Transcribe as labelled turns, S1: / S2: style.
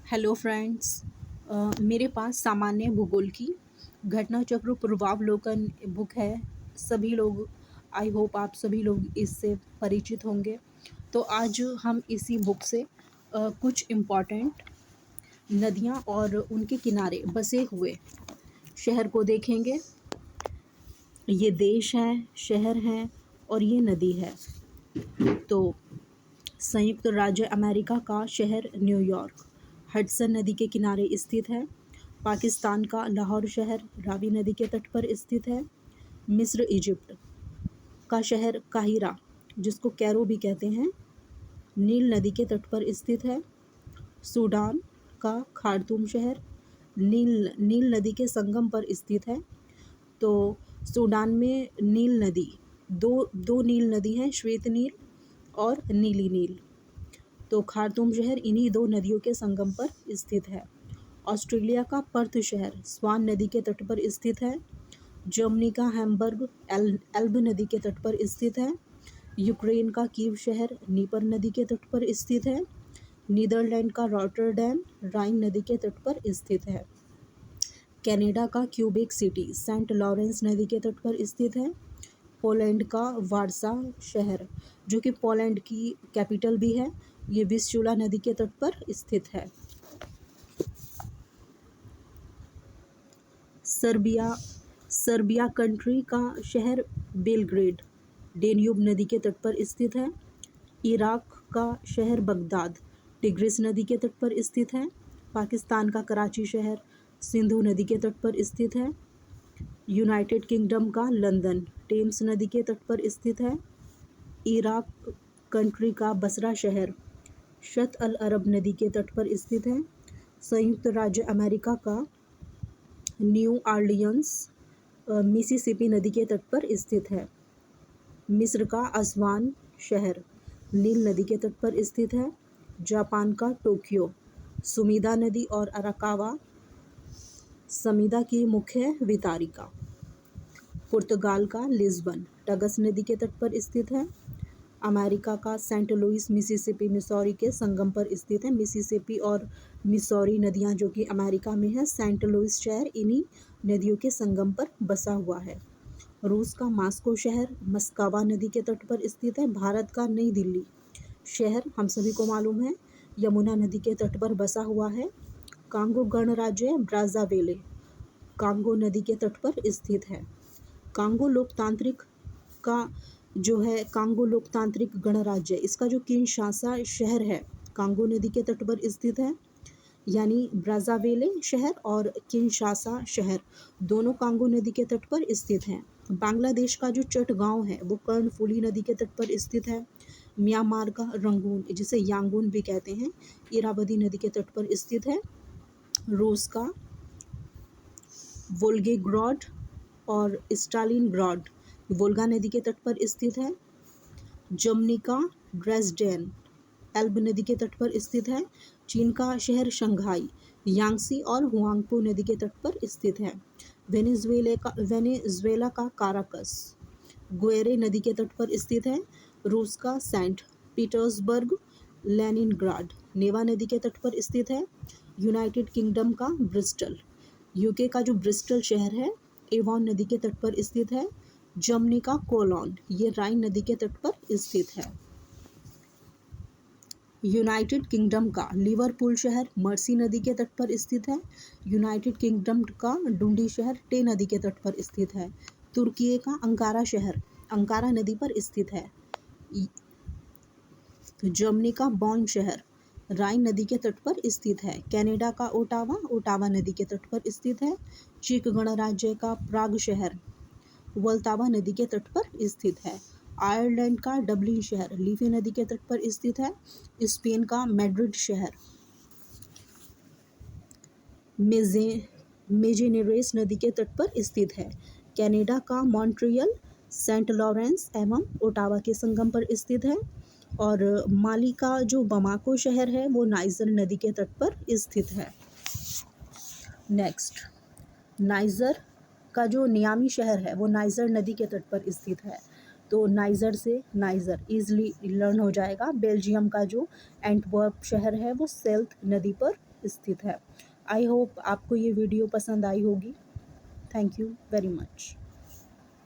S1: Hello friends. मेरे पास सामान्य भूगोल की घटना चक्र पूर्वावलोकन बुक है। सभी लोग, आई होप आप सभी लोग इससे परिचित होंगे। तो आज हम इसी बुक से कुछ इम्पॉर्टेंट नदियाँ और उनके किनारे बसे हुए शहर को देखेंगे। ये देश है, शहर है और ये नदी है। तो संयुक्त राज्य अमेरिका का शहर न्यूयॉर्क हडसन नदी के किनारे स्थित है। पाकिस्तान का लाहौर शहर रावी नदी के तट पर स्थित है। मिस्र इजिप्ट का शहर काहिरा, जिसको कैरो भी कहते हैं, नील नदी के तट पर स्थित है। सूडान का खार्तूम शहर नील नदी के संगम पर स्थित है। तो सूडान में नील नदी, दो नील नदी हैं, श्वेत नील और नीली नील। तो खार्तूम शहर इन्हीं दो नदियों के संगम पर स्थित है। ऑस्ट्रेलिया का पर्थ शहर स्वान नदी के तट पर स्थित है। जर्मनी का हैम्बर्ग एल्ब नदी के तट पर स्थित है। यूक्रेन का कीव शहर नीपर नदी के तट पर स्थित है। नीदरलैंड का रॉटरडैम राइन नदी के तट पर स्थित है। कनाडा का क्यूबेक सिटी सेंट लॉरेंस नदी के तट पर स्थित है। पोलैंड का वारसा शहर, जो कि पोलैंड की कैपिटल भी है, ये विस्चुला नदी के तट पर स्थित है। सर्बिया कंट्री का शहर बेलग्रेड डेन्यूब नदी के तट पर स्थित है। इराक का शहर बगदाद टिग्रिस नदी के तट पर स्थित है। पाकिस्तान का कराची शहर सिंधु नदी के तट पर स्थित है। यूनाइटेड किंगडम का लंदन टेम्स नदी के तट पर स्थित है। इराक कंट्री का बसरा शहर शत अल अरब नदी के तट पर स्थित है। संयुक्त राज्य अमेरिका का न्यू ऑरलियंस मिसिसिपी नदी के तट पर स्थित है। मिस्र का अस्वान शहर नील नदी के तट पर स्थित है। जापान का टोक्यो सुमीदा नदी और अराकावा समीदा की मुख्य वितारिका। पुर्तगाल का लिस्बन टगस नदी के तट पर स्थित है। अमेरिका का सेंट लुइस मिसिसिपी मिसौरी के संगम पर स्थित है। मिसिसिपी और मिसौरी नदियां जो कि अमेरिका में है। सेंट लुइस शहर इन्हीं नदियों के संगम पर बसा हुआ है। रूस का मॉस्को शहर मस्कावा नदी के तट पर स्थित है। भारत का नई दिल्ली शहर हम सभी को मालूम है, यमुना नदी के तट पर बसा हुआ है। कांगो गणराज्य ब्राज़ाविले कांगो नदी के तट पर स्थित है। कांगो लोकतांत्रिक गणराज्य, इसका जो किनशासा शहर है कांगो नदी के तट पर स्थित है। यानी ब्राज़ाविले शहर और किनशासा शहर दोनों कांगो नदी के तट पर स्थित हैं। बांग्लादेश का जो चटगांव है वो कर्णफुली नदी के तट पर स्थित है। म्यांमार का रंगून, जिसे यांगून भी कहते हैं, इरावदी नदी के तट पर स्थित है। रूस का वोल्गोग्राड और स्टालिनग्राड वोल्गा नदी के तट पर स्थित है। जर्मनी का ड्रेसडेन एल्ब नदी के तट पर स्थित है। चीन का शहर शंघाई यांगसी और हुआंगपो नदी के तट पर स्थित है। वेनेजुएला का काराकस ग्वेरे नदी के तट पर स्थित है। रूस का सेंट पीटर्सबर्ग लेनिनग्राड नेवा नदी के तट पर स्थित है। यूनाइटेड किंगडम का ब्रिस्टल, यूके का जो ब्रिस्टल शहर है, एवॉन नदी के तट पर स्थित है। जर्मनी का कोलोन, ये राइन नदी के तट पर स्थित है। यूनाइटेड किंगडम का लिवरपूल शहर मर्सी नदी के तट पर स्थित है। यूनाइटेड किंगडम का डुंडी शहर टे नदी के तट पर स्थित है। तुर्की का अंकारा शहर अंकारा नदी पर स्थित है। जर्मनी का बॉन शहर राइन नदी के तट पर स्थित है। कनाडा का ओटावा नदी के तट पर स्थित है। चेक गणराज्य का प्राग शहर वल्तावा नदी के तट पर स्थित है। आयरलैंड का डबलिन शहर लीफे नदी के तट पर स्थित है। स्पेन का मैड्रिड शहर मेजेनेरेस नदी के तट पर स्थित है। कनाडा का मॉन्ट्रियल सेंट लॉरेंस एवं ओटावा के संगम पर स्थित है। और माली का जो बमाको शहर है वो नाइजर नदी के तट पर स्थित है। नेक्स्ट, नाइजर का जो नियामी शहर है वो नाइजर नदी के तट पर स्थित है। तो नाइजर से नाइजर इजली लर्न हो जाएगा। बेल्जियम का जो एंटवर्प शहर है वो सेल्ट नदी पर स्थित है। आई होप आपको ये वीडियो पसंद आई होगी। Thank you very much.